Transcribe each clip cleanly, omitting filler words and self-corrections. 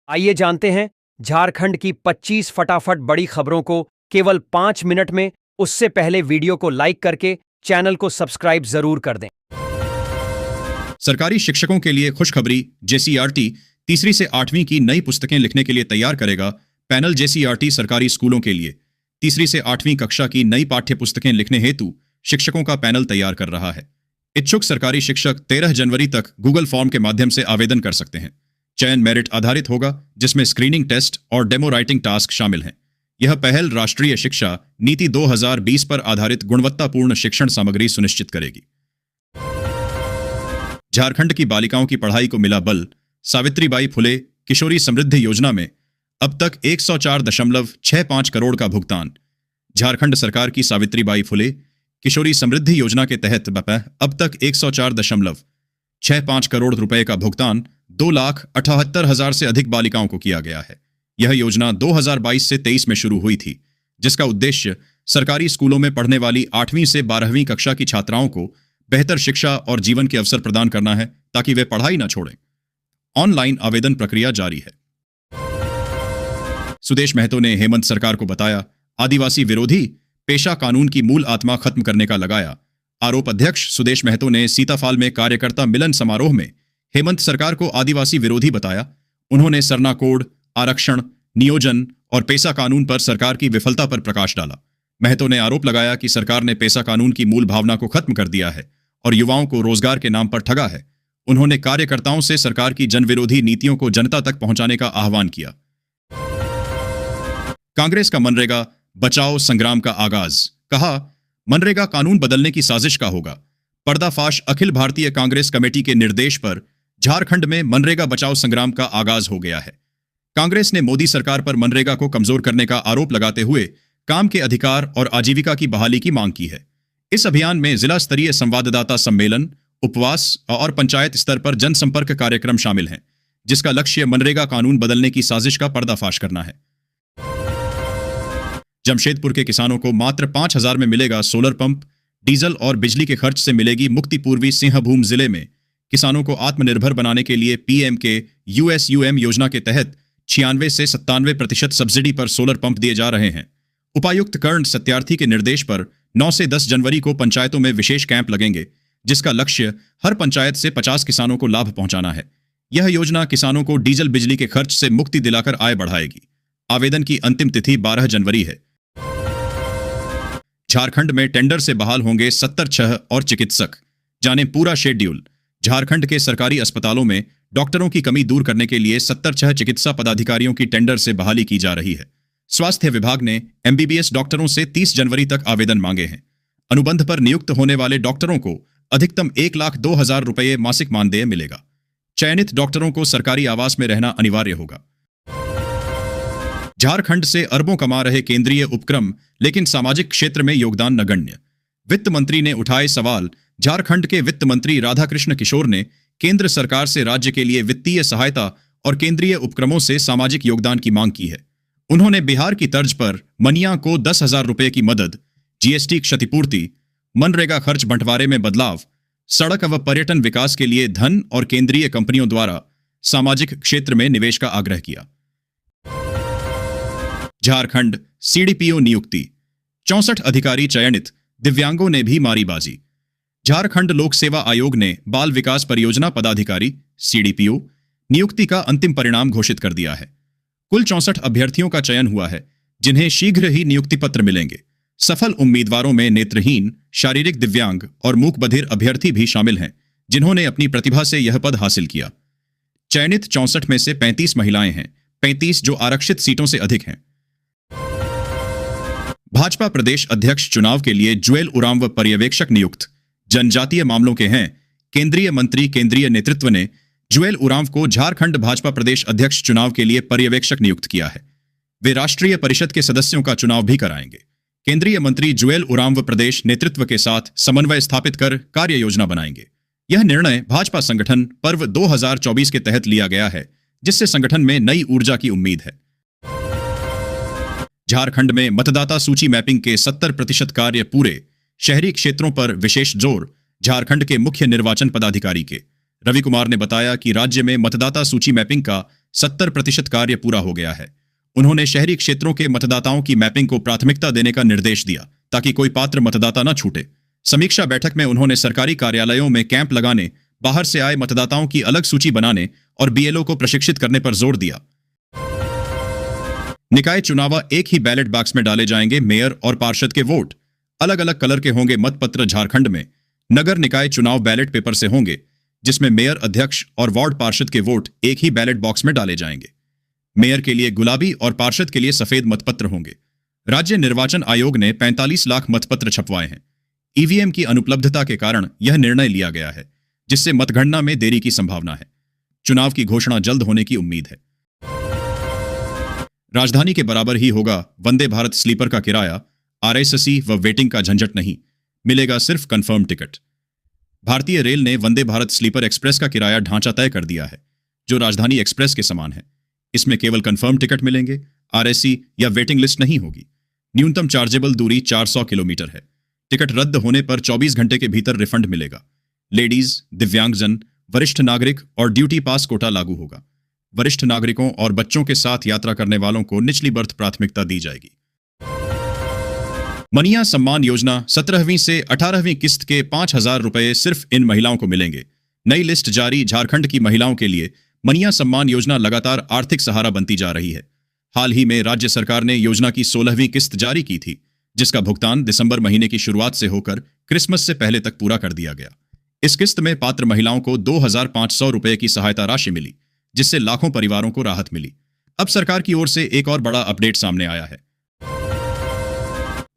आइए जानते हैं झारखंड की 25 फटाफट बड़ी खबरों को केवल 5 मिनट में। उससे पहले वीडियो को लाइक करके चैनल को सब्सक्राइब जरूर कर दें। सरकारी शिक्षकों के लिए खुशखबरी। जेसीईआरटी तीसरी से 8वीं की नई पुस्तकें लिखने के लिए तैयार करेगा। पैनल जेसीईआरटी सरकारी स्कूलों के लिए तीसरी से 8वीं कक्षा की नई पाठ्य पुस्तकें लिखने हेतु शिक्षकों का पैनल तैयार कर रहा है। इच्छुक सरकारी शिक्षक 13 जनवरी तक गूगल फॉर्म के माध्यम से आवेदन कर सकते हैं। चयन मेरिट आधारित होगा, जिसमें स्क्रीनिंग टेस्ट और डेमो राइटिंग टास्क शामिल हैं। यह पहल राष्ट्रीय शिक्षा नीति 2020 पर आधारित गुणवत्तापूर्ण शिक्षण सामग्री सुनिश्चित करेगी। झारखंड की बालिकाओं की पढ़ाई को मिला बल। सावित्रीबाई फुले किशोरी समृद्धि योजना में अब तक 104.65 करोड़ का भुगतान। झारखंड सरकार की सावित्रीबाई फुले किशोरी समृद्धि योजना के तहत अब तक 104.65 करोड़ रुपए का भुगतान 2,78,000 से अधिक बालिकाओं को किया गया है। यह योजना 2022 से 23 में शुरू हुई थी, जिसका उद्देश्य सरकारी स्कूलों में पढ़ने वाली 8वीं से 12वीं कक्षा की छात्राओं को बेहतर शिक्षा और जीवन के अवसर प्रदान करना है, ताकि वे पढ़ाई न छोड़ें। ऑनलाइन आवेदन प्रक्रिया जारी है। सुदेश महतो ने हेमंत सरकार को बताया, आदिवासी विरोधी पेशा कानून की मूल आत्मा खत्म करने का लगाया आरोप। अध्यक्ष सुदेश महतो ने सीताफाल में कार्यकर्ता मिलन समारोह में हेमंत सरकार को आदिवासी विरोधी बताया। उन्होंने सरना कोड, आरक्षण, नियोजन और पेशा कानून पर सरकार की विफलता पर प्रकाश डाला। महतो ने आरोप लगाया कि सरकार ने पेशा कानून की मूल भावना को खत्म कर दिया है और युवाओं को रोजगार के नाम पर ठगा है। उन्होंने कार्यकर्ताओं से सरकार की जनविरोधी नीतियों को जनता तक पहुंचाने का आह्वान किया। कांग्रेस का मनरेगा बचाओ संग्राम का आगाज। कहा, मनरेगा कानून बदलने की साजिश का होगा। पर्दाफाश। अखिल भारतीय कांग्रेस कमेटी के निर्देश पर झारखंड में मनरेगा बचाओ संग्राम का आगाज हो गया है। कांग्रेस ने मोदी सरकार पर मनरेगा को कमजोर करने का आरोप लगाते हुए काम के अधिकार और आजीविका की बहाली की मांग की है। इस अभियान में जिला स्तरीय संवाददाता सम्मेलन, उपवास और पंचायत स्तर पर जनसंपर्क कार्यक्रम शामिल हैं, जिसका लक्ष्य मनरेगा कानून बदलने की साजिश का पर्दाफाश करना है। जमशेदपुर के किसानों को मात्र 5,000 में मिलेगा सोलर पंप। डीजल और बिजली के खर्च से मिलेगी मुक्ति। पूर्वी सिंहभूम जिले में किसानों को आत्मनिर्भर बनाने के लिए पीएम के यूएसयूएम योजना के तहत 96 से 97% सब्सिडी पर सोलर पंप दिए जा रहे हैं। उपायुक्त कर्ण सत्यार्थी के निर्देश पर 9 से 10 जनवरी को पंचायतों में विशेष कैंप लगेंगे, जिसका लक्ष्य हर पंचायत से 50 किसानों को लाभ पहुंचाना है। यह योजना किसानों को डीजल बिजली के खर्च से मुक्ति दिलाकर आय बढ़ाएगी। आवेदन की अंतिम तिथि 12 जनवरी है। झारखंड में टेंडर से बहाल होंगे 70 छह और चिकित्सक। जाने पूरा शेड्यूल। झारखंड के सरकारी अस्पतालों में डॉक्टरों की कमी दूर करने के लिए 70 छह चिकित्सा पदाधिकारियों की टेंडर से बहाली की जा रही है। स्वास्थ्य विभाग ने एमबीबीएस डॉक्टरों से 30 जनवरी तक आवेदन मांगे हैं। अनुबंध पर नियुक्त होने वाले डॉक्टरों को अधिकतम 1,02,000 रुपये मासिक मानदेय मिलेगा। चयनित डॉक्टरों को सरकारी आवास में रहना अनिवार्य होगा। झारखंड से अरबों कमा रहे केंद्रीय उपक्रम, लेकिन सामाजिक क्षेत्र में योगदान नगण्य। वित्त मंत्री ने उठाए सवाल। झारखंड के वित्त मंत्री राधाकृष्ण किशोर ने केंद्र सरकार से राज्य के लिए वित्तीय सहायता और केंद्रीय उपक्रमों से सामाजिक योगदान की मांग की है। उन्होंने बिहार की तर्ज पर मनिया को 10,000 रुपये की मदद, जीएसटी क्षतिपूर्ति, मनरेगा खर्च बंटवारे में बदलाव, सड़क व पर्यटन विकास के लिए धन और केंद्रीय कंपनियों द्वारा सामाजिक क्षेत्र में निवेश का आग्रह किया। झारखंड सीडीपीओ नियुक्ति। 64 अधिकारी चयनित। दिव्यांगों ने भी मारी बाजी। झारखंड लोक सेवा आयोग ने बाल विकास परियोजना पदाधिकारी सीडीपीओ नियुक्ति का अंतिम परिणाम घोषित कर दिया है। कुल 64 अभ्यर्थियों का चयन हुआ है, जिन्हें शीघ्र ही नियुक्ति पत्र मिलेंगे। सफल उम्मीदवारों में नेत्रहीन, शारीरिक दिव्यांग और मूक बधिर अभ्यर्थी भी शामिल हैं, जिन्होंने अपनी प्रतिभा से यह पद हासिल किया। चयनित 64 में से 35 महिलाएं हैं, 35 जो आरक्षित सीटों से अधिक हैं। भाजपा प्रदेश अध्यक्ष चुनाव के लिए जुएल उरांव पर्यवेक्षक नियुक्त। जनजातीय मामलों के हैं केंद्रीय मंत्री। केंद्रीय नेतृत्व ने जुएल उरांव को झारखंड भाजपा प्रदेश अध्यक्ष चुनाव के लिए पर्यवेक्षक नियुक्त किया है। वे राष्ट्रीय परिषद के सदस्यों का चुनाव भी कराएंगे। केंद्रीय मंत्री जुएल उरांव प्रदेश नेतृत्व के साथ समन्वय स्थापित कर कार्य योजना बनाएंगे। यह निर्णय भाजपा संगठन पर्व 2024 के तहत लिया गया है, जिससे संगठन में नई ऊर्जा की उम्मीद है। झारखंड में मतदाता सूची मैपिंग के 70% कार्य पूरे। शहरी क्षेत्रों पर विशेष जोर। झारखंड के मुख्य निर्वाचन पदाधिकारी के रवि कुमार ने बताया कि राज्य में मतदाता सूची मैपिंग का 70% कार्य पूरा हो गया है। उन्होंने शहरी क्षेत्रों के मतदाताओं की मैपिंग को प्राथमिकता देने का निर्देश दिया ताकि कोई पात्र मतदाता न छूटे। समीक्षा बैठक में उन्होंने सरकारी कार्यालयों में कैंप लगाने, बाहर से आए मतदाताओं की अलग सूची बनाने और बीएलओ को प्रशिक्षित करने पर जोर दिया। निकाय चुनाव एक ही बैलेट बॉक्स में डाले जाएंगे। मेयर और पार्षद के वोट अलग अलग कलर के होंगे। मतपत्र झारखंड में नगर निकाय चुनाव बैलेट पेपर से होंगे, जिसमें मेयर, अध्यक्ष और वार्ड पार्षद के वोट एक ही बैलेट बॉक्स में डाले जाएंगे। मेयर के लिए गुलाबी और पार्षद के लिए सफेद मतपत्र होंगे। राज्य निर्वाचन आयोग ने 45 लाख मतपत्र छपवाए हैं। ईवीएम की अनुपलब्धता के कारण यह निर्णय लिया गया है, जिससे मतगणना में देरी की संभावना है। चुनाव की घोषणा जल्द होने की उम्मीद है। राजधानी के बराबर ही होगा वंदे भारत स्लीपर का किराया। आरएससी व वेटिंग का झंझट नहीं, मिलेगा सिर्फ कंफर्म टिकट। भारतीय रेल ने वंदे भारत स्लीपर एक्सप्रेस का किराया ढांचा तय कर दिया है, जो राजधानी एक्सप्रेस के समान है। इसमें केवल कंफर्म टिकट मिलेंगे, आरएसी या वेटिंग लिस्ट नहीं होगी। न्यूनतम चार्जेबल दूरी 400 किलोमीटर है। टिकट रद्द होने पर 24 घंटे के भीतर रिफंड मिलेगा। लेडीज, दिव्यांगजन, वरिष्ठ नागरिक और ड्यूटी पास कोटा लागू होगा। वरिष्ठ नागरिकों और बच्चों के साथ यात्रा करने वालों को निचली बर्थ प्राथमिकता दी जाएगी। मनिया सम्मान योजना 17वीं से 18वीं किस्त के 5,000 रुपए सिर्फ इन महिलाओं को मिलेंगे। नई लिस्ट जारी। झारखंड की महिलाओं के लिए मनिया सम्मान योजना लगातार आर्थिक सहारा बनती जा रही है। हाल ही में राज्य सरकार ने योजना की 16वीं किस्त जारी की थी, जिसका भुगतान दिसंबर महीने की शुरुआत से होकर क्रिसमस से पहले तक पूरा कर दिया गया। इस किस्त में पात्र महिलाओं को 2,500 रुपए की सहायता राशि मिली, जिससे लाखों परिवारों को राहत मिली। अब सरकार की ओर से एक और बड़ा अपडेट सामने आया है।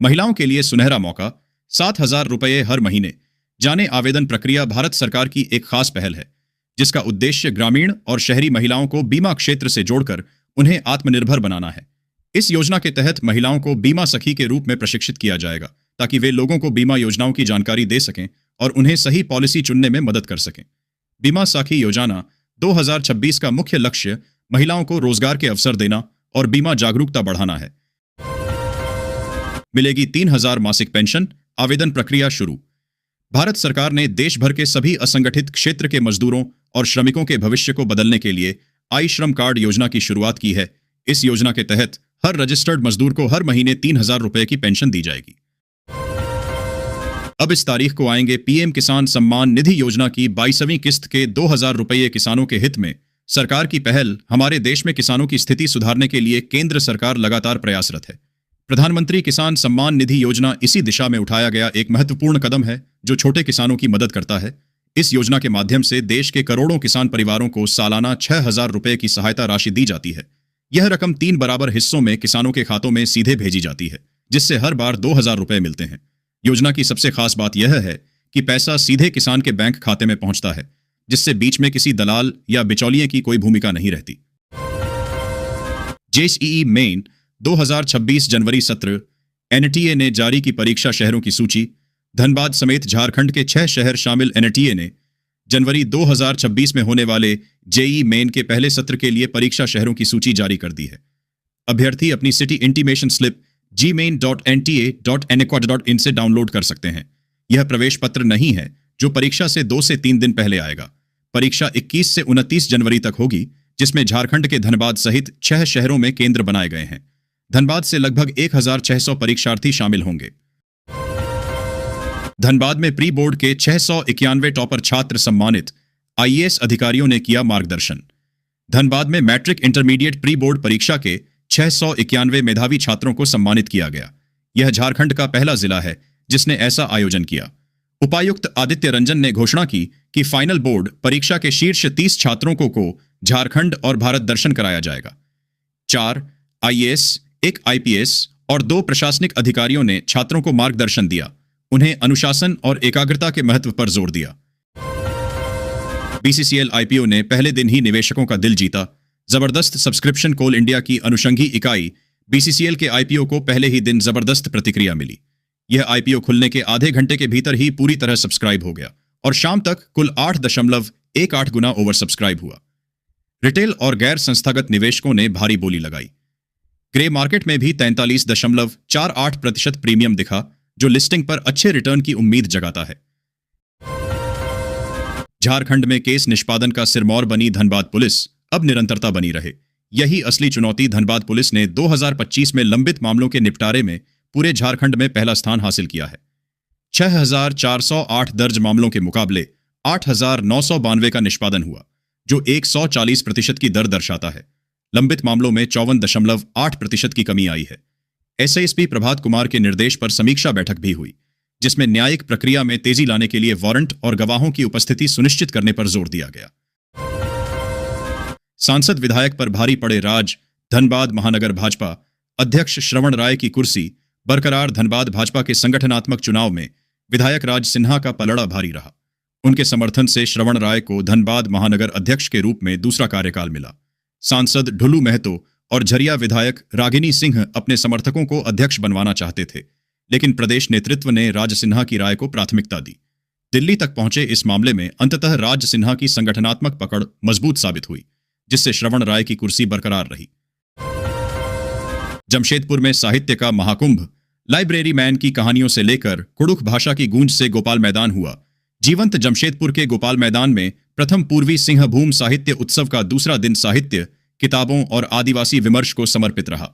महिलाओं के लिए सुनहरा मौका, 7,000 रुपए हर महीने। जाने आवेदन प्रक्रिया भारत सरकार की एक खास पहल है, जिसका उद्देश्य ग्रामीण और शहरी महिलाओं को बीमा क्षेत्र से जोड़कर उन्हें आत्मनिर्भर बनाना है। इस योजना के तहत महिलाओं को बीमा सखी के रूप में प्रशिक्षित किया जाएगा, ताकि वे लोगों को बीमा योजनाओं की जानकारी दे सकें और उन्हें सही पॉलिसी चुनने में मदद कर सकें। बीमा साखी योजना 2026 का मुख्य लक्ष्य महिलाओं को रोजगार के अवसर देना और बीमा जागरूकता बढ़ाना है। मिलेगी 3,000 मासिक पेंशन। आवेदन प्रक्रिया शुरू। भारत सरकार ने देश भर के सभी असंगठित क्षेत्र के मजदूरों और श्रमिकों के भविष्य को बदलने के लिए आई श्रम कार्ड योजना की शुरुआत की है। इस योजना के तहत हर रजिस्टर्ड मजदूर को हर महीने 3,000 रुपए की पेंशन दी जाएगी। अब इस तारीख को आएंगे पीएम किसान सम्मान निधि योजना की 22वीं किस्त के 2,000 रुपये। किसानों के हित में सरकार की पहल। हमारे देश में किसानों की स्थिति सुधारने के लिए केंद्र सरकार लगातार प्रयासरत है। प्रधानमंत्री किसान सम्मान निधि योजना इसी दिशा में उठाया गया एक महत्वपूर्ण कदम है, जो छोटे किसानों की मदद करता है। इस योजना के माध्यम से देश के करोड़ों किसान परिवारों को सालाना 6,000 रुपए की सहायता राशि दी जाती है। यह रकम 3 बराबर हिस्सों में किसानों के खातों में सीधे भेजी जाती है, जिससे हर बार 2,000 रुपए मिलते हैं। योजना की सबसे खास बात यह है कि पैसा सीधे किसान के बैंक खाते में पहुंचता है, जिससे बीच में किसी दलाल या बिचौलिए की कोई भूमिका नहीं रहती। जेईई मेन 2026 जनवरी सत्र। एनटीए ने जारी की परीक्षा शहरों की सूची। धनबाद समेत झारखंड के 6 शहर शामिल एनटीए ने जनवरी 2026 में होने वाले जेईई मेन के पहले सत्र के लिए परीक्षा शहरों की सूची जारी कर दी है। अभ्यर्थी अपनी सिटी इंटीमेशन स्लिप gmain.nta.enequad.in से डाउनलोड कर सकते हैं। यह प्रवेश पत्र नहीं है, जो परीक्षा से 2 से 3 दिन पहले आएगा। परीक्षा 21 से 29 जनवरी तक होगी, जिसमें झारखंड के धनबाद सहित 6 शहरों में केंद्र बनाए गए हैं। धनबाद से लगभग 1,600 परीक्षार्थी शामिल होंगे। धनबाद में प्री बोर्ड के 691 टॉपर छात्र सम्मानित। आईएएस अधिकारियों ने किया मार्गदर्शन। धनबाद में मैट्रिक इंटरमीडिएट प्री बोर्ड परीक्षा के 691 मेधावी छात्रों को सम्मानित किया गया। यह झारखंड का पहला जिला है जिसने ऐसा आयोजन किया। उपायुक्त आदित्य रंजन ने घोषणा की कि फाइनल बोर्ड परीक्षा के शीर्ष 30 छात्रों को झारखंड और भारत दर्शन कराया जाएगा। 4 आईएएस, 1 आईपीएस और 2 प्रशासनिक अधिकारियों ने छात्रों को मार्गदर्शन दिया। उन्हें अनुशासन और एकाग्रता के महत्व पर जोर दिया। बीसीसीएल आईपीओ ने पहले दिन ही निवेशकों का दिल जीता। जबरदस्त सब्सक्रिप्शन। कोल इंडिया की अनुषंगी इकाई बीसीसीएल के आईपीओ को पहले ही दिन जबरदस्त प्रतिक्रिया मिली। यह आईपीओ खुलने के आधे घंटे के भीतर ही पूरी तरह सब्सक्राइब हो गया और शाम तक कुल 8.18 गुना ओवर सब्सक्राइब हुआ। रिटेल और गैर संस्थागत निवेशकों ने भारी बोली लगाई। ग्रे मार्केट में भी 43.48% प्रीमियम दिखा, जो लिस्टिंग पर अच्छे रिटर्न की उम्मीद जगाता है। झारखंड में केस निष्पादन का सिरमौर बनी धनबाद पुलिस। अब निरंतरता बनी रहे। यही असली चुनौती। धनबाद पुलिस ने 2025 में लंबित मामलों के निपटारे में पूरे झारखंड में पहला स्थान हासिल किया है। 6,408 दर्ज मामलों के मुकाबले 8,992 का निष्पादन हुआ, जो 140% की दर दर्शाता है। लंबित मामलों में 54.8% की कमी आई है। एसएसपी प्रभात कुमार के निर्देश पर समीक्षा बैठक भी हुई, जिसमें न्यायिक प्रक्रिया में तेजी लाने के लिए वारंट और गवाहों की उपस्थिति सुनिश्चित करने पर जोर दिया गया। सांसद विधायक पर भारी पड़े राज। धनबाद महानगर भाजपा अध्यक्ष श्रवण राय की कुर्सी बरकरार। धनबाद भाजपा के संगठनात्मक चुनाव में विधायक राज सिन्हा का पलड़ा भारी रहा। उनके समर्थन से श्रवण राय को धनबाद महानगर अध्यक्ष के रूप में दूसरा कार्यकाल मिला। सांसद ढुलू महतो और झरिया विधायक रागिनी सिंह अपने समर्थकों को अध्यक्ष बनवाना चाहते थे, लेकिन प्रदेश नेतृत्व ने राज सिन्हा की राय को प्राथमिकता दी। दिल्ली तक पहुंचे इस मामले में अंततः राज सिन्हा की संगठनात्मक पकड़ मजबूत साबित हुई, जिससे श्रवण राय की कुर्सी बरकरार रही। जमशेदपुर में साहित्य का महाकुंभ। लाइब्रेरी मैन की कहानियों से लेकर कुड़ुख भाषा की गूंज से गोपाल मैदान हुआ। जीवंत जमशेदपुर के गोपाल मैदान में प्रथम पूर्वी सिंहभूम साहित्य उत्सव का दूसरा दिन साहित्य, किताबों और आदिवासी विमर्श को समर्पित रहा।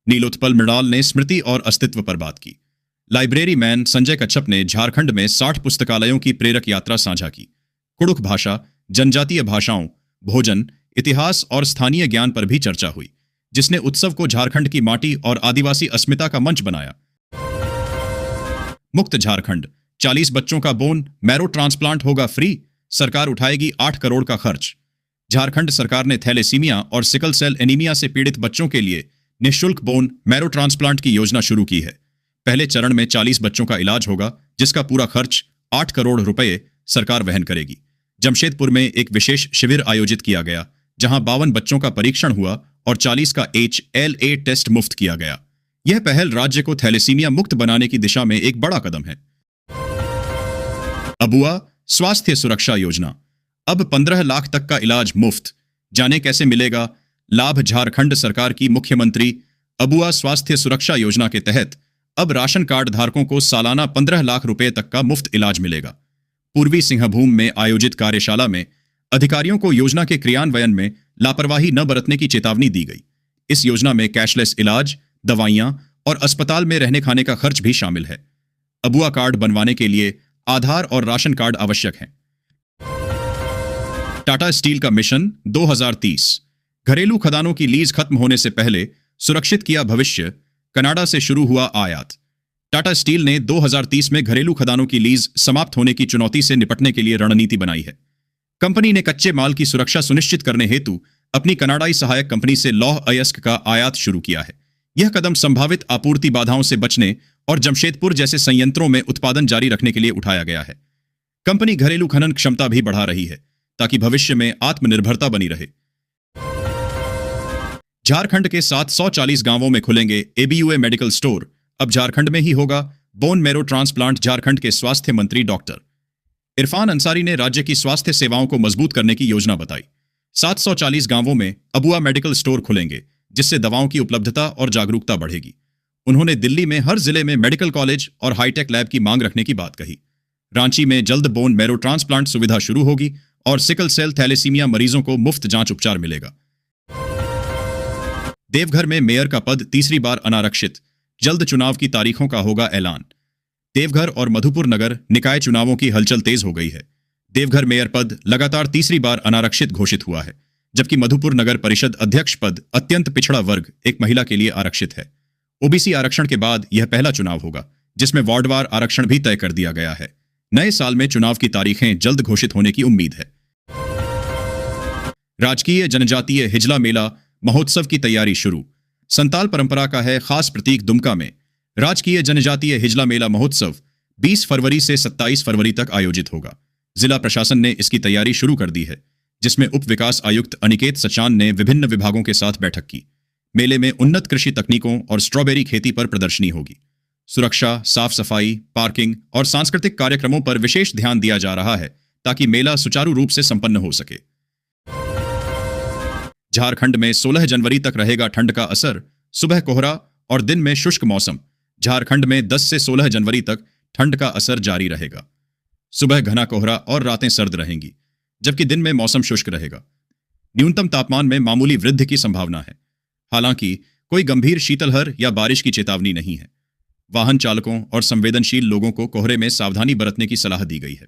नीलोत्पल मृणाल ने स्मृति और अस्तित्व पर बात की। लाइब्रेरी मैन संजय कच्छप ने झारखंड में 60 पुस्तकालयों की प्रेरक यात्रा साझा की। कुड़ुख भाषा, जनजातीय भाषाओं, भोजन, इतिहास और स्थानीय ज्ञान पर भी चर्चा हुई, जिसने उत्सव को झारखंड की माटी और आदिवासी अस्मिता का मंच बनाया। मुक्त झारखंड। 40 बच्चों का बोन मैरो ट्रांसप्लांट होगा फ्री। सरकार उठाएगी 8 करोड़ का खर्च। झारखंड सरकार ने थैलेसीमिया और सिकल सेल एनीमिया से पीड़ित बच्चों के लिए निःशुल्क बोन मैरो ट्रांसप्लांट की योजना शुरू की है। पहले चरण में 40 बच्चों का इलाज होगा, जिसका पूरा खर्च 8 करोड़ रुपए सरकार वहन करेगी। जमशेदपुर में एक विशेष शिविर आयोजित किया गया, जहां 52 बच्चों का परीक्षण हुआ और 40 का HLA टेस्ट मुफ्त किया गया। यह पहल राज्य को थैलेसीमिया मुक्त बनाने की दिशा में एक बड़ा कदम है। अबुआ स्वास्थ्य सुरक्षा योजना। अब 15 लाख तक का इलाज मुफ्त। जाने कैसे मिलेगा लाभ। झारखंड सरकार की मुख्यमंत्री अबुआ स्वास्थ्य सुरक्षा योजना के तहत अब राशन कार्ड धारकों को सालाना 15 लाख रुपए तक का मुफ्त इलाज मिलेगा। पूर्वी सिंहभूम में आयोजित कार्यशाला में अधिकारियों को योजना के क्रियान्वयन में लापरवाही न बरतने की चेतावनी दी गई। इस योजना में कैशलेस इलाज, दवाइयां और अस्पताल में रहने खाने का खर्च भी शामिल है। अबुआ कार्ड बनवाने के लिए आधार और राशन कार्ड आवश्यक हैं। टाटा स्टील का मिशन 2030। घरेलू खदानों की लीज खत्म होने से पहले सुरक्षित किया भविष्य। कनाडा से शुरू हुआ आयात। टाटा स्टील ने 2030 में घरेलू खदानों की लीज समाप्त होने की चुनौती से निपटने के लिए रणनीति बनाई है। कंपनी ने कच्चे माल की सुरक्षा सुनिश्चित करने हेतु अपनी कनाडाई सहायक कंपनी से लौह अयस्क का आयात शुरू किया है। यह कदम संभावित आपूर्ति बाधाओं से बचने और जमशेदपुर जैसे संयंत्रों में उत्पादन जारी रखने के लिए उठाया गया है। कंपनी घरेलू खनन क्षमता भी बढ़ा रही है, ताकि भविष्य में आत्मनिर्भरता बनी रहे। झारखंड के 740 गांवों में खुलेंगे एबीयूए मेडिकल स्टोर। अब झारखंड में ही होगा बोन मैरो ट्रांसप्लांट। झारखंड के स्वास्थ्य मंत्री डॉक्टर इरफान अंसारी ने राज्य की स्वास्थ्य सेवाओं को मजबूत करने की योजना बताई। 740 गांवों में अबुआ मेडिकल स्टोर खुलेंगे, जिससे दवाओं की उपलब्धता और जागरूकता बढ़ेगी। उन्होंने दिल्ली में हर जिले में मेडिकल कॉलेज और हाईटेक लैब की मांग रखने की बात कही। रांची में जल्द बोन मैरो ट्रांसप्लांट सुविधा शुरू होगी और सिकल सेल थैलेसीमिया मरीजों को मुफ्त जांच उपचार मिलेगा। देवघर में मेयर का पद तीसरी बार अनारक्षित। जल्द चुनाव की तारीखों का होगा ऐलान। देवघर और मधुपुर नगर निकाय चुनावों की हलचल तेज हो गई है। देवघर मेयर पद लगातार तीसरी बार अनारक्षित घोषित हुआ है, जबकि मधुपुर नगर परिषद अध्यक्ष पद अत्यंत पिछड़ा वर्ग एक महिला के लिए आरक्षित है। ओबीसी आरक्षण के बाद यह पहला चुनाव होगा, जिसमें वार्डवार आरक्षण भी तय कर दिया गया है। नए साल में चुनाव की तारीखें जल्द घोषित होने की उम्मीद है। राजकीय जनजातीय हिजला मेला महोत्सव की तैयारी शुरू। संताल परंपरा का है खास प्रतीक दुमका में राजकीय जनजातीय हिजला मेला महोत्सव 20 फरवरी से 27 फरवरी तक आयोजित होगा। जिला प्रशासन ने इसकी तैयारी शुरू कर दी है, जिसमें उप विकास आयुक्त अनिकेत सचान ने विभिन्न विभागों के साथ बैठक की। मेले में उन्नत कृषि तकनीकों और स्ट्रॉबेरी खेती पर प्रदर्शनी होगी। सुरक्षा, साफ सफाई, पार्किंग और सांस्कृतिक कार्यक्रमों पर विशेष ध्यान दिया जा रहा है, ताकि मेला सुचारू रूप से संपन्न हो सके। झारखंड में 16 जनवरी तक रहेगा ठंड का असर। सुबह कोहरा और दिन में शुष्क मौसम। झारखंड में 10 से 16 जनवरी तक ठंड का असर जारी रहेगा। सुबह घना कोहरा और रातें सर्द रहेंगी, जबकि दिन में मौसम शुष्क रहेगा। न्यूनतम तापमान में मामूली वृद्धि की संभावना है। हालांकि कोई गंभीर शीतलहर या बारिश की चेतावनी नहीं है। वाहन चालकों और संवेदनशील लोगों को कोहरे में सावधानी बरतने की सलाह दी गई है।